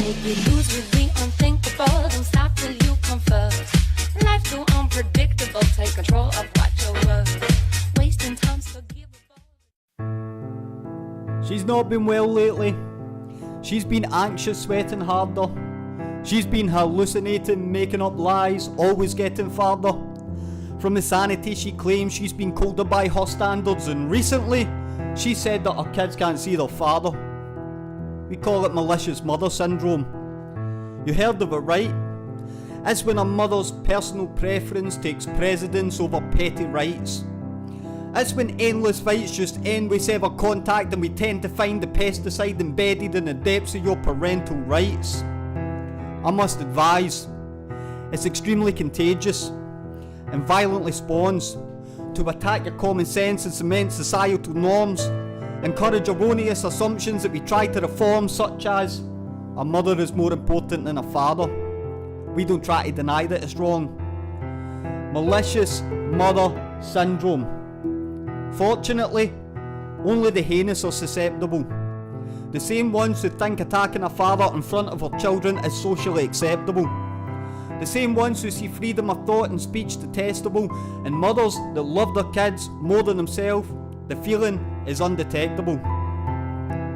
Make you lose with the unthinkable. Don't stop till you come first. Life's too unpredictable. Take control of what you're worth. Wasting time's forgivable. She's not been well lately. She's been anxious, sweating harder. She's been hallucinating, making up lies, always getting farther from the sanity she claims. She's been colder by her standards, and recently she said that her kids can't see their father. We call it malicious mother syndrome. You heard of it, right? It's when a mother's personal preference takes precedence over petty rights. It's when endless fights just end with sever contact, and we tend to find the pesticide embedded in the depths of your parental rights. I must advise, it's extremely contagious and violently spawns to attack your common sense and cement societal norms, encourage erroneous assumptions that we try to reform, such as a mother is more important than a father. We don't try to deny that it's wrong. Malicious mother syndrome. Fortunately, only the heinous are susceptible. The same ones who think attacking a father in front of her children is socially acceptable. The same ones who see freedom of thought and speech detestable, and mothers that love their kids more than themselves, the feeling is undetectable.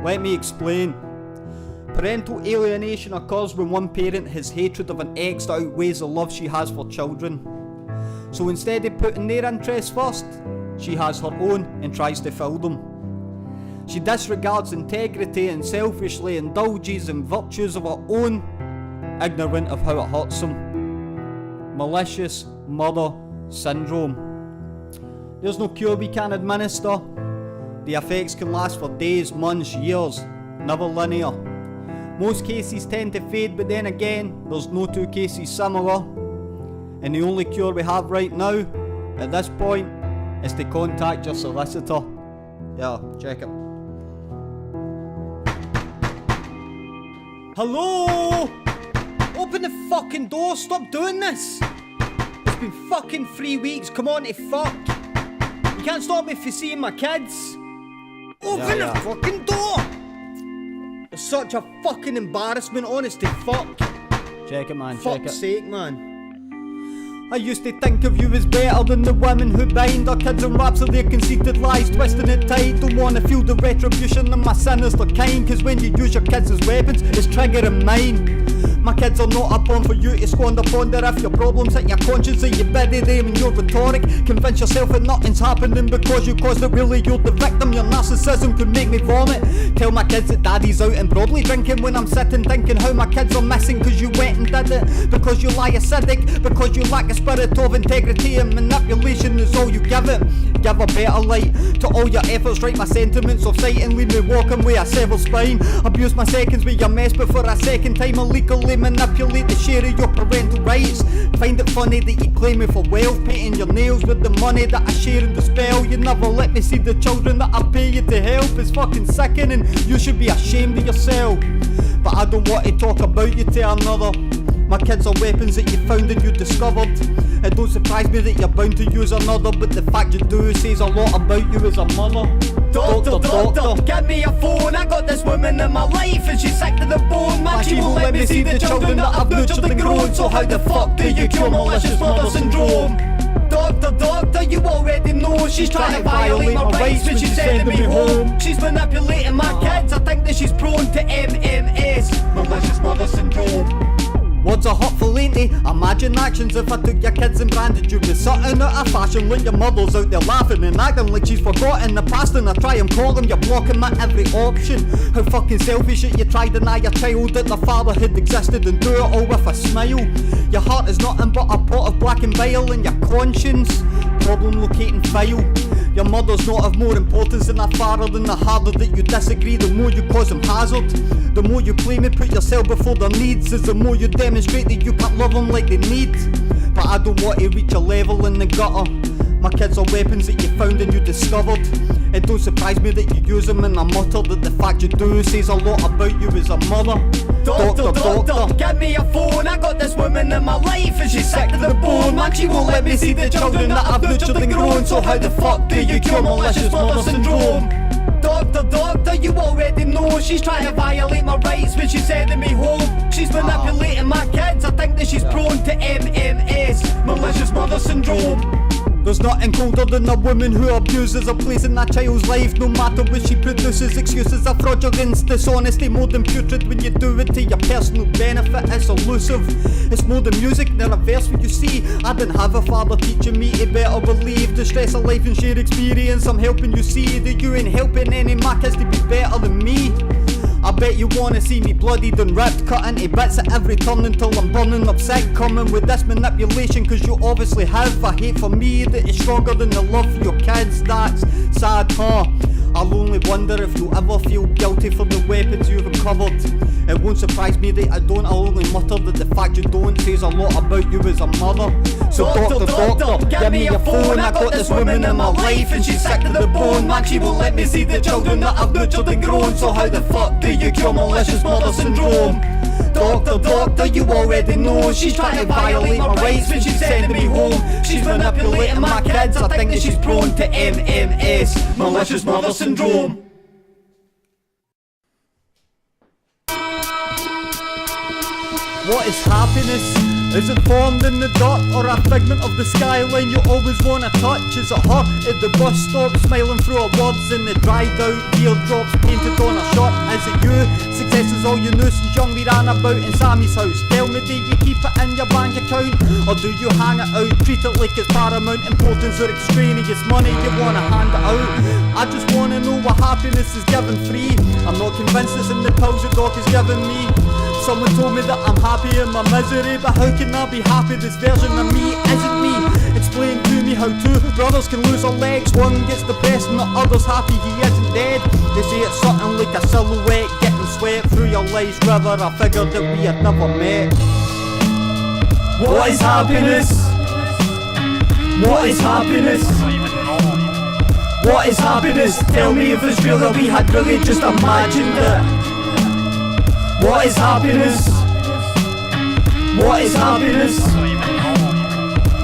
Let me explain. Parental alienation occurs when one parent has hatred of an ex that outweighs the love she has for children. So instead of putting their interests first, she has her own and tries to fill them. She disregards integrity and selfishly indulges in virtues of her own, ignorant of how it hurts them. Malicious mother syndrome. There's no cure we can administer. The effects can last for days, months, years, never linear. Most cases tend to fade, but then again, there's no two cases similar. And the only cure we have right now, at this point, is to contact your solicitor. Yeah, check it. Hello? Open the fucking door, stop doing this! It's been fucking 3 weeks, come on to fuck! You can't stop me from seeing my kids! Open the fucking door! It's such a fucking embarrassment, honest to fuck. Check it, man, check it. Fuck's sake, man. I used to think of you as better than the women who bind their kids in wraps of their conceited lies, twisting it tight. Don't wanna feel the retribution of my sinister kind, cause when you use your kids as weapons, it's triggering mine. My kids are not up on for you to squander, ponder if your problems hit your conscience and you bury them in your rhetoric. Convince yourself that nothing's happening because you caused it, really you're the victim. Your narcissism could make me vomit. Tell my kids that daddy's out and broadly drinking when I'm sitting thinking how my kids are missing, cause you went and did it. Because you lie acidic, because you lack a spirit of integrity, and manipulation is all you give it. Give a better light to all your efforts, write my sentiments off sight and leave me walking with a severed spine. Abuse my seconds with your mess, but for a second time illegally manipulate the share of your parental rights. Find it funny that you claim me for wealth, painting your nails with the money that I share in the spell. You never let me see the children that I pay you to help. It's fucking sickening, you should be ashamed of yourself. But I don't want to talk about you to another. My kids are weapons that you found and you discovered. It don't surprise me that you're bound to use another, but the fact you do says a lot about you as a mother. Doctor, give me a phone. I got this woman in my life and she's sick to the bone. Man, she won't let me see the children that I've nurtured and grown. So how the fuck do you cure malicious mother syndrome? Doctor, you already know she's trying to violate my rights when she's sending me home. She's manipulating my kids, I think that she's prone to M.M.S, malicious mother syndrome. Words are hurtful, ain't they? Imagine actions if I took your kids and branded you with something out of fashion, when your mother's out there laughing and acting like she's forgotten the past, and I try and call them, you're blocking my every option. How fucking selfish that you try to deny your child that their fatherhood existed and do it all with a smile. Your heart is nothing but a pot of black and bile, and your conscience, problem locating file. Your mother's not of more importance than a father, than the harder that you disagree, the more you cause them hazard. The more you claim and put yourself before their needs, is the more you demonstrate that you can't love them like they need. But I don't want to reach a level in the gutter. My kids are weapons that you found and you discovered. It don't surprise me that you use them, and I mutter that the fact you do says a lot about you as a mother. Doctor, give me a phone. I got this woman in my life and she's sick to the bone. Man, she won't let me see the children that I've nurtured and grown. So how the fuck do you cure malicious mother syndrome? Doctor, doctor, you already know she's trying to violate my rights when she's sending me home. She's manipulating my kids, I think that she's prone to M.M.S, malicious mother syndrome. There's nothing colder than a woman who abuses a place in that child's life. No matter what she produces, excuses of fraudulence, dishonesty more than putrid. When you do it to your personal benefit, it's elusive. It's more than music than a verse. When you see, I didn't have a father teaching me to better believe the stress of life and shared experience. I'm helping you see that you ain't helping any of my kids to be better than me. I bet you wanna see me bloodied and ripped, cut into bits at every turn until I'm burning up sick. Coming with this manipulation cause you obviously have a hate for me that is stronger than the love for your kids. That's sad, huh? I'll only wonder if you'll ever feel guilty for the weapons you've recovered. It won't surprise me that I don't. I'll only mutter that the fact you don't says a lot about you as a mother. So doctor, give me your phone. I got this woman in my life and she's sick to the bone. Man, she won't let me see the children that I've nurtured and grown. So how the fuck do you cure malicious mother syndrome? Doctor, you already know she's trying to violate my rights when she's sending me home. She's manipulating my kids, I think that she's prone to M.M.S, malicious mother syndrome. What is happiness? Is it formed in the dark or a figment of the skyline you always wanna touch? Is it her at the bus stop smiling through her words in the dried out teardrops painted on her shirt? Is it you? Success is all you knew since young we ran about in Sammy's house. Tell me, do you keep it in your bank account? Or do you hang it out, treat it like it's paramount importance or extraneous money you wanna hand it out? I just wanna know what happiness is given free. I'm not convinced it's in the pills the doc is giving me. Someone told me that I'm happy in my misery, but how can I be happy? This version of me isn't me. Explain to me how two brothers can lose their legs. One gets depressed and the other's happy he isn't dead. They say it's something like a silhouette getting swept through your life's river. I figured that we had never met. What is happiness? What is happiness? What is happiness? Tell me if it's real or we had really just imagined it. What is happiness? What is happiness?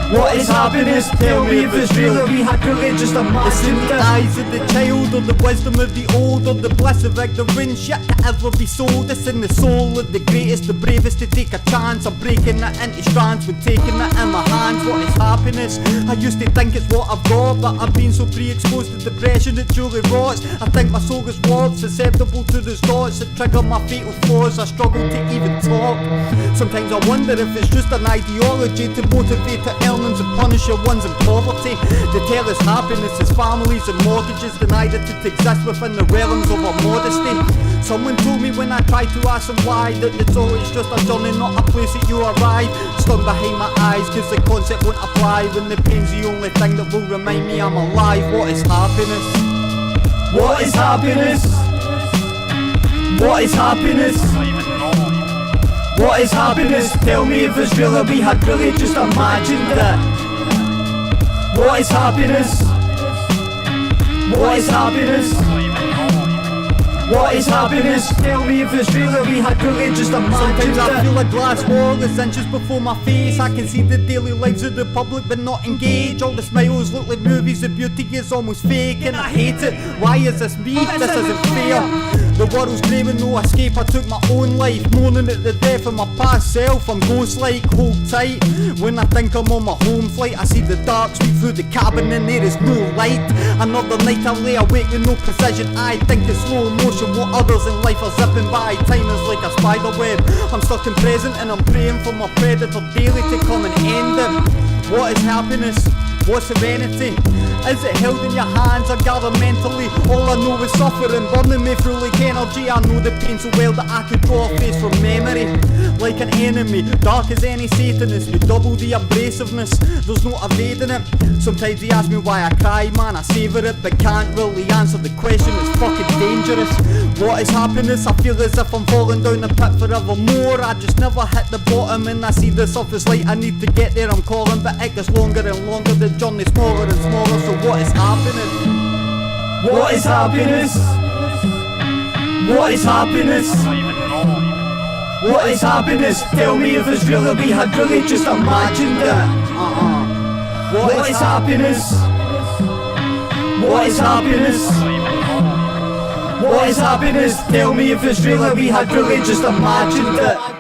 What is happiness? Tell me if it's real or we had really just imagined it. It's in the eyes of the child or the wisdom of the old or the bliss of ignorance yet to ever be sold. It's in the soul of the greatest, the bravest to take a chance. I'm breaking it into strands when taking it in my hands. What is happiness? I used to think it's what I've got, but I've been so pre-exposed to depression it truly rots. I think my soul is warped, susceptible to those thoughts that trigger my fatal flaws. I struggle to even talk. Sometimes I wonder if it's just an ideology to motivate the earnings and punish your ones in poverty. They tell us happiness is families and mortgages, denied it to exist within the realms of our modesty. Someone told me when I tried to ask them why that it's always just a journey, not a place that you arrive. Stung behind my eyes cause the concept won't apply when the pain's the only thing that will remind me I'm alive. What is happiness? What is happiness? What is happiness? What is happiness? Tell me if it's real or we had really just imagined it. What is happiness? What is happiness? What is happiness? Tell me if it's real or we had really just imagined it. Sometimes I feel a glass wall is inches before my face. I can see the daily lives of the public but not engage. All the smiles look like movies, the beauty is almost fake and I hate it. Why is this me? This isn't fair. The world's grey with no escape, I took my own life. Mourning at the death of my past self, I'm ghost-like, hold tight. When I think I'm on my home flight, I see the dark sweep through the cabin and there is no light. Another night I lay awake with no precision, I think in slow motion what others in life are zipping by. Time is like a spider web, I'm stuck in present and I'm praying for my predator daily to come and end it. What is happiness? What's serenity? Is it held in your hands or gathered mentally? All I know is suffering, burning me through like energy. I know the pain so well that I could draw a face from memory. Like an enemy, dark as any Satanist, with double the abrasiveness, there's no evading it. Sometimes they ask me why I cry, man, I savour it, but can't really answer the question, it's fucking dangerous. What is happiness? I feel as if I'm falling down the pit forevermore. I just never hit the bottom and I see the surface light. I need to get there, I'm calling, but it gets longer and longer, the journey smaller and smaller. So what is happiness? What is happiness? What is happiness? What is happiness? Tell me if it's real or we had really just imagined it. What is happiness? What is happiness? What is happiness? Tell me if it's real or we had really just imagined it.